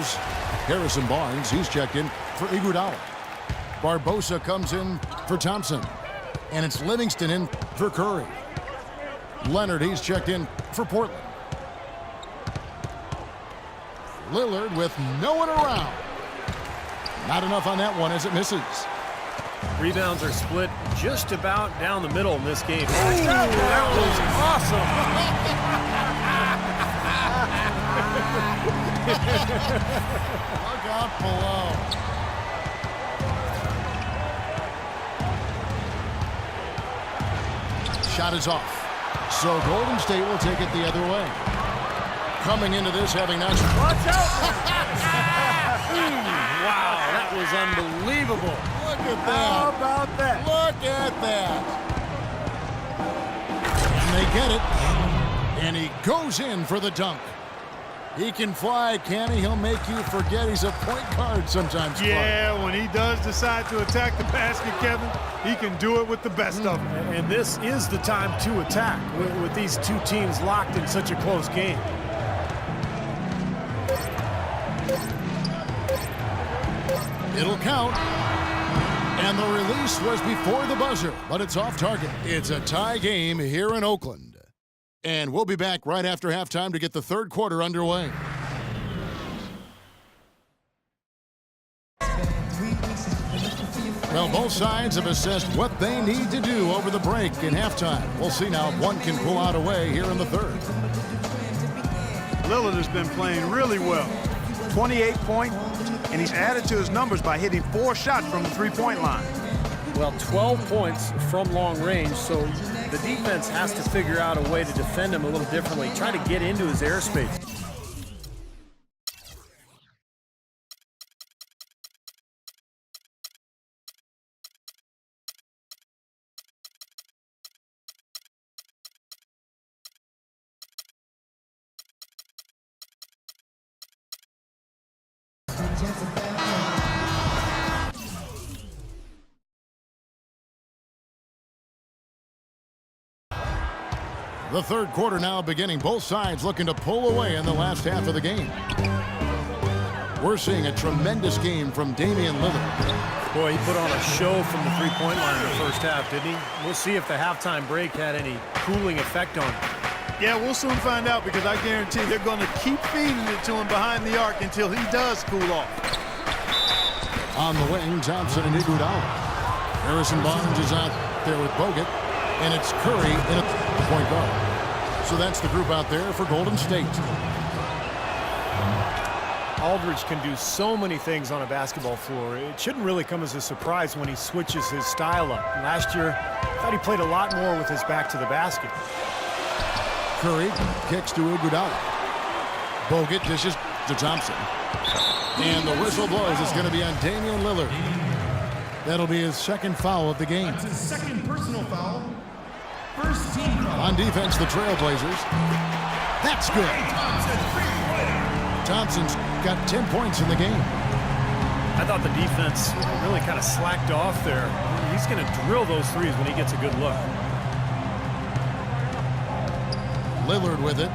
goes Harrison Barnes. He's checked in for Iguodala. Barbosa comes in for Thompson. And it's Livingston in for Curry. Leonard, he's checked in for Portland. Lillard with no one around. Not enough on that one as it misses. Rebounds are split just about down the middle in this game. Ooh, that was awesome. Look out below. Shot is off. So Golden State will take it the other way. Coming into this having not... Watch out! Wow, that was unbelievable. Look at that. How about that? Look at that. And they get it. And he goes in for the dunk. He can fly, can he? He'll make you forget he's a point guard sometimes. Yeah, when he does decide to attack the basket, Kevin, he can do it with the best of them. And this is the time to attack with these two teams locked in such a close game. It'll count. And the release was before the buzzer, but it's off target. It's a tie game here in Oakland. And we'll be back right after halftime to get the third quarter underway. Well, both sides have assessed what they need to do over the break in halftime. We'll see now if one can pull out away here in the third. Lillard has been playing really well. 28 points, and he's added to his numbers by hitting 4 shots from the three-point line. Well, 12 points from long range, so the defense has to figure out a way to defend him a little differently, try to get into his airspace. The third quarter now beginning. Both sides looking to pull away in the last half of the game. We're seeing a tremendous game from Damian Lillard. Boy, he put on a show from the three-point line in the first half, didn't he? We'll see if the halftime break had any cooling effect on him. Yeah, we'll soon find out because I guarantee they're going to keep feeding it to him behind the arc until he does cool off. On the wing, Thompson and Iguodala. Harrison Barnes is out there with Bogut. And it's Curry in a point guard. So that's the group out there for Golden State. Aldridge can do so many things on a basketball floor. It shouldn't really come as a surprise when he switches his style up. Last year, I thought he played a lot more with his back to the basket. Curry kicks to Iguodala. Bogut dishes to Thompson. And the whistle blows. It's going to be on Damian Lillard. That'll be his second foul of the game. That's his second personal foul. First team foul. On defense, the Trailblazers. That's good. Thompson's got 10 points in the game. I thought the defense really kind of slacked off there. He's going to drill those threes when he gets a good look. Lillard with it,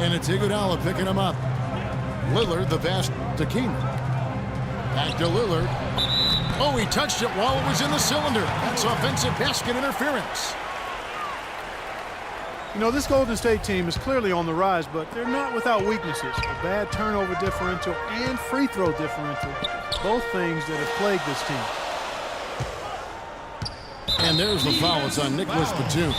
and it's Iguodala picking him up. Lillard, the pass to Keenan. Back to Lillard. Oh, he touched it while it was in the cylinder. That's offensive basket interference. You know, this Golden State team is clearly on the rise, but they're not without weaknesses. A bad turnover differential and free throw differential. Both things that have plagued this team. And there's the foul. It's on Nicholas Batum.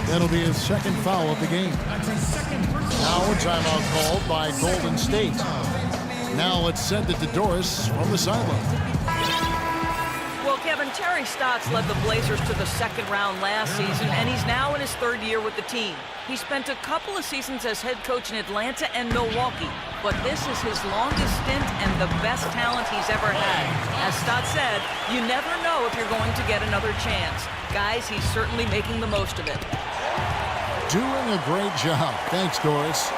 That'll be his second foul of the game. Now a timeout called by Golden State. Now let's send it to Doris from the sideline. Well, Kevin, Terry Stotts led the Blazers to the second round last season, and he's now in his third year with the team. He spent a couple of seasons as head coach in Atlanta and Milwaukee, but this is his longest stint and the best talent he's ever had. As Stotts said, you never know if you're going to get another chance. Guys, he's certainly making the most of it. Doing a great job. Thanks, Doris.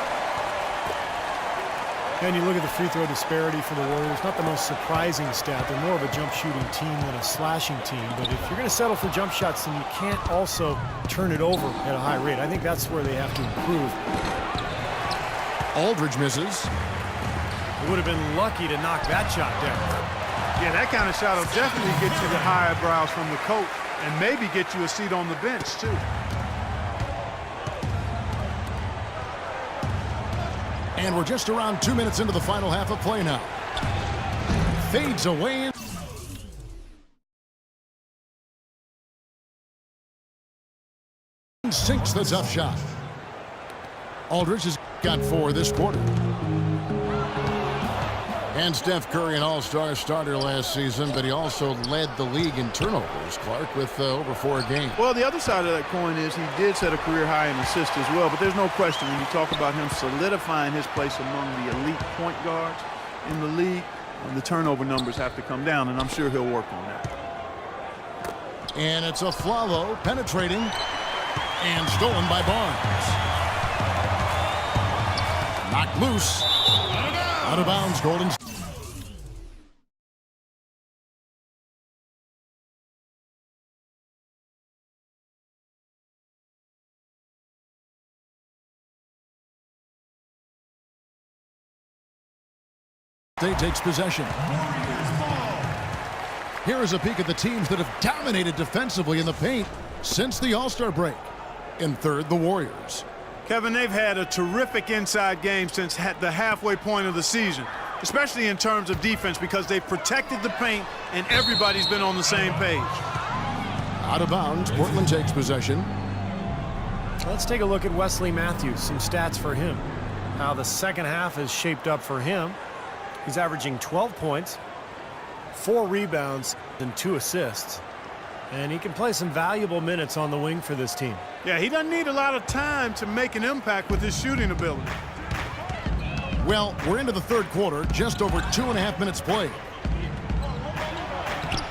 And you look at the free throw disparity for the Warriors, not the most surprising stat. They're more of a jump shooting team than a slashing team. But if you're going to settle for jump shots, then you can't also turn it over at a high rate. I think that's where they have to improve. Aldridge misses. He would have been lucky to knock that shot down. Yeah, that kind of shot will definitely get you the high eyebrows from the coach and maybe get you a seat on the bench, too. And we're just around 2 minutes into the final half of play now. Fades away. Sinks the tough shot. Aldridge has got 4 this quarter. And Steph Curry, an all-star starter last season, but he also led the league in turnovers, Clark, with over 4 a game. Well, the other side of that coin is he did set a career high in assists as well, but there's no question when you talk about him solidifying his place among the elite point guards in the league, the turnover numbers have to come down, and I'm sure he'll work on that. And it's Afflalo penetrating and stolen by Barnes. Knocked loose. Out of bounds, Golden State takes possession. Here is a peek at the teams that have dominated defensively in the paint since the All-Star break. In third, the Warriors. Kevin, they've had a terrific inside game since the halfway point of the season, especially in terms of defense because they've protected the paint and everybody's been on the same page. Out of bounds, Portland takes possession. Let's take a look at Wesley Matthews, some stats for him. How the second half is shaped up for him. He's averaging 12 points, 4 rebounds, and 2 assists. And he can play some valuable minutes on the wing for this team. Yeah, he doesn't need a lot of time to make an impact with his shooting ability. Well, we're into the third quarter, just over 2.5 minutes played.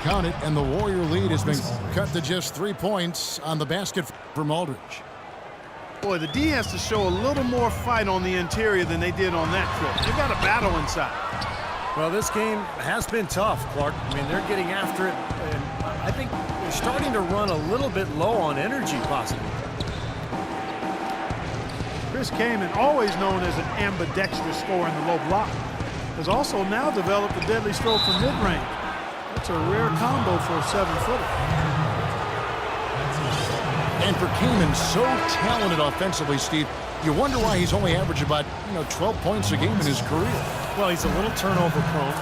Count it, and the Warrior lead has been cut to just 3 points on the basket from Aldridge. Boy, the D has to show a little more fight on the interior than they did on that trip. They've got a battle inside. Well, this game has been tough, Clark. I mean, they're getting after it, and I think they're starting to run a little bit low on energy, possibly. Chris Kaman, always known as an ambidextrous scorer in the low block, has also now developed a deadly stroke from mid-range. That's a rare combo for a 7-footer. And for Kaman, so talented offensively, Steve, you wonder why he's only averaged about 12 points a game in his career. Well, he's a little turnover prone.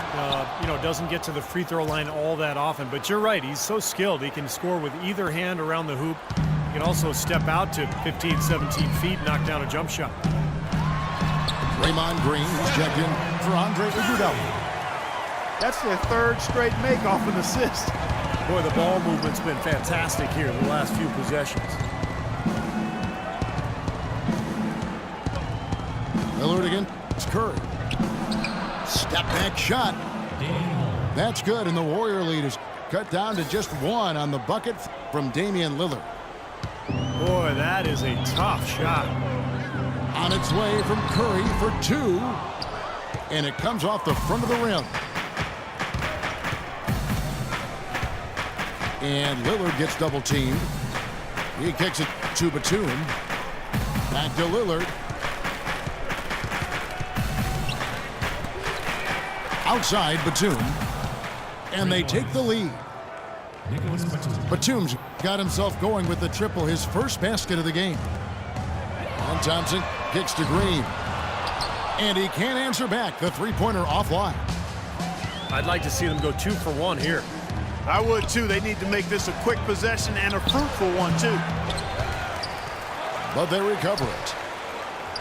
Doesn't get to the free throw line all that often. But you're right, he's so skilled. He can score with either hand around the hoop. He can also step out to 15, 17 feet, knock down a jump shot. Draymond Green is checked in for Andre Iguodala. That's their third straight make off an assist. Boy, the ball movement's been fantastic here the last few possessions. Lillard against Curry. Step back shot. That's good, and the Warrior lead is cut down to just 1 on the bucket from Damian Lillard. Boy, that is a tough shot. On its way from Curry for 2, and it comes off the front of the rim. And Lillard gets double teamed. He kicks it to Batum. Back to Lillard. Outside Batum. And they take the lead. Batum's got himself going with the triple, his first basket of the game. And Thompson kicks to Green. And he can't answer back. The three-pointer offline. I'd like to see them go 2 for 1 here. I would too. They need to make this a quick possession and a fruitful one too. But they recover it.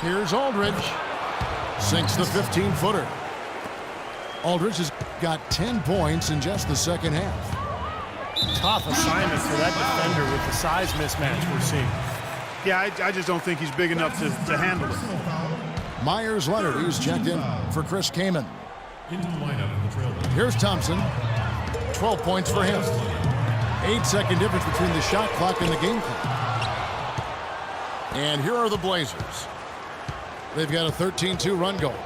Here's Aldridge. Sinks the 15-footer. Aldridge has got 10 points in just the second half. Tough assignment for that defender with the size mismatch we're seeing. Yeah, I just don't think he's big enough to handle it. Myers Leonard, he's checked in for Chris Kaman. Here's Thompson. 12 points for him. 8-second difference between the shot clock and the game clock. And here are the Blazers. They've got a 13-2 run goal.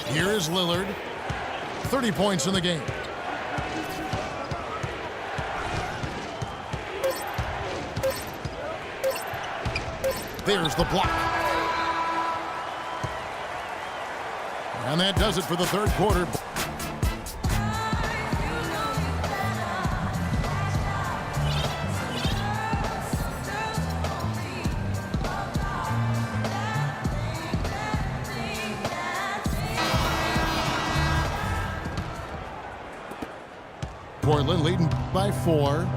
Here is Lillard. 30 points in the game. There's the block. And that does it for the third quarter. Portland leading by 4.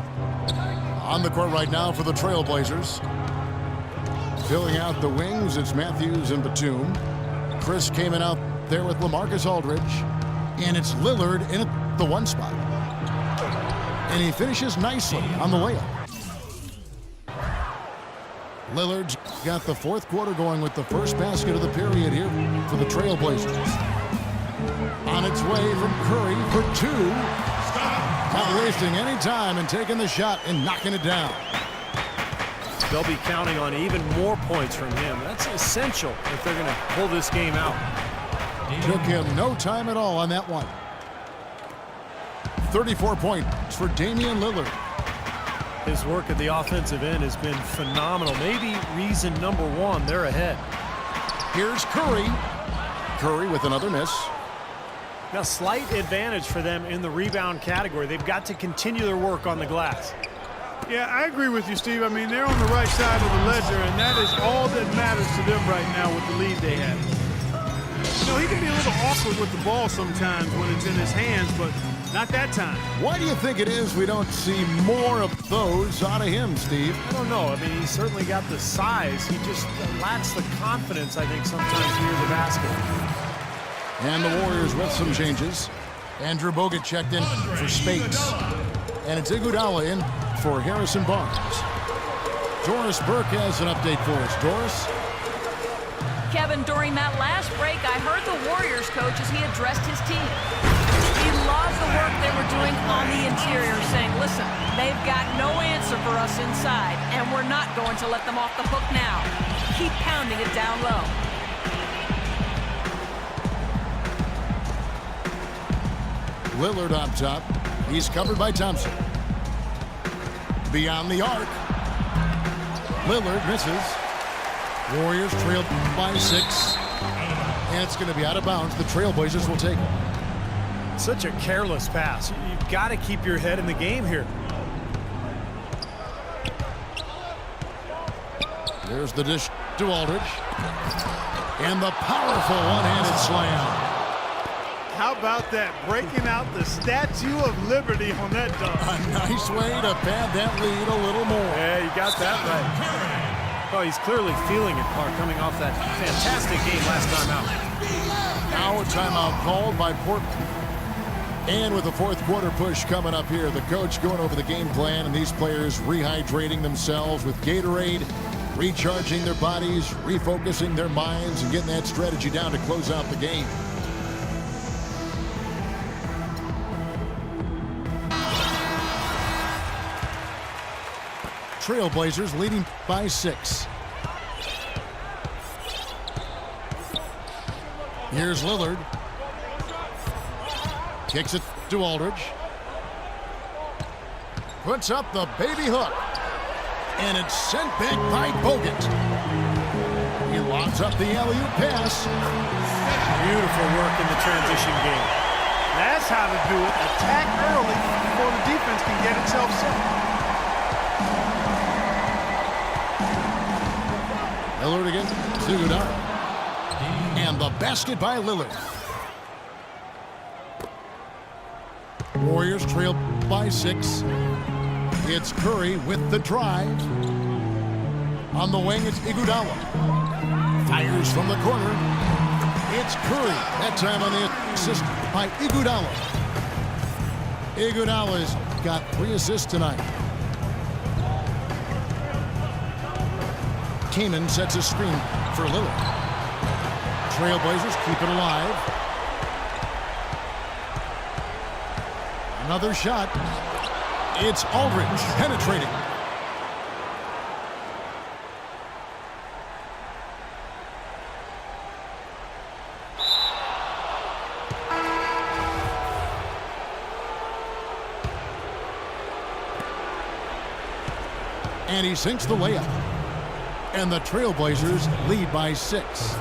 On the court right now for the Trailblazers. Filling out the wings, it's Matthews and Batum. Chris came in out there with LaMarcus Aldridge. And it's Lillard in at the 1 spot. And he finishes nicely on the layup. Lillard's got the fourth quarter going with the first basket of the period here for the Trailblazers. On its way from Curry for 2. Not wasting any time and taking the shot and knocking it down. They'll be counting on even more points from him. That's essential if they're going to pull this game out. Took him no time at all on that one. 34 points for Damian Lillard. His work at the offensive end has been phenomenal. Maybe reason number 1, they're ahead. Here's Curry. Curry with another miss. Now, slight advantage for them in the rebound category. They've got to continue their work on the glass. Yeah, I agree with you, Steve. I mean, they're on the right side of the ledger, and that is all that matters to them right now with the lead they have. You know, he can be a little awkward with the ball sometimes when it's in his hands, but not that time. Why do you think it is we don't see more of those out of him, Steve? I don't know. I mean, he's certainly got the size. He just lacks the confidence, I think, sometimes near the basket. And the Warriors with some changes. Andrew Bogut checked in for Speights. And it's Iguodala in for Harrison Barnes. Doris Burke has an update for us. Doris? Kevin, during that last break, I heard the Warriors coach as he addressed his team. He loved the work they were doing on the interior, saying, listen, they've got no answer for us inside, and we're not going to let them off the hook now. Keep pounding it down low. Lillard on top. He's covered by Thompson. Beyond the arc. Lillard misses. Warriors trailed by 6. And it's going to be out of bounds. The Trailblazers will take it. Such a careless pass. You've got to keep your head in the game here. There's the dish to Aldridge. And the powerful one-handed slam. How about that? Breaking out the Statue of Liberty on that dunk. A nice way to pad that lead a little more. Yeah, you got that right. Oh, he's clearly feeling it, Clark, coming off that fantastic game last time out. Now a timeout called by Portland. And with the fourth quarter push coming up here, the coach going over the game plan and these players rehydrating themselves with Gatorade, recharging their bodies, refocusing their minds, and getting that strategy down to close out the game. Trailblazers leading by 6. Here's Lillard. Kicks it to Aldridge. Puts up the baby hook. And it's sent back by Bogut. He lobs up the alley-oop pass. Beautiful work in the transition game. That's how to do it. Attack early before the defense can get itself set. Lillard again, Iguodala. And the basket by Lillard. Warriors trail by 6. It's Curry with the drive. On the wing, it's Iguodala. Fires from the corner. It's Curry. That time on the assist by Iguodala. Iguodala's got 3 assists tonight. Kaman sets a screen for Lillard. Trailblazers keep it alive. Another shot. It's Aldridge penetrating. And he sinks the layup. And the Trailblazers lead by 6.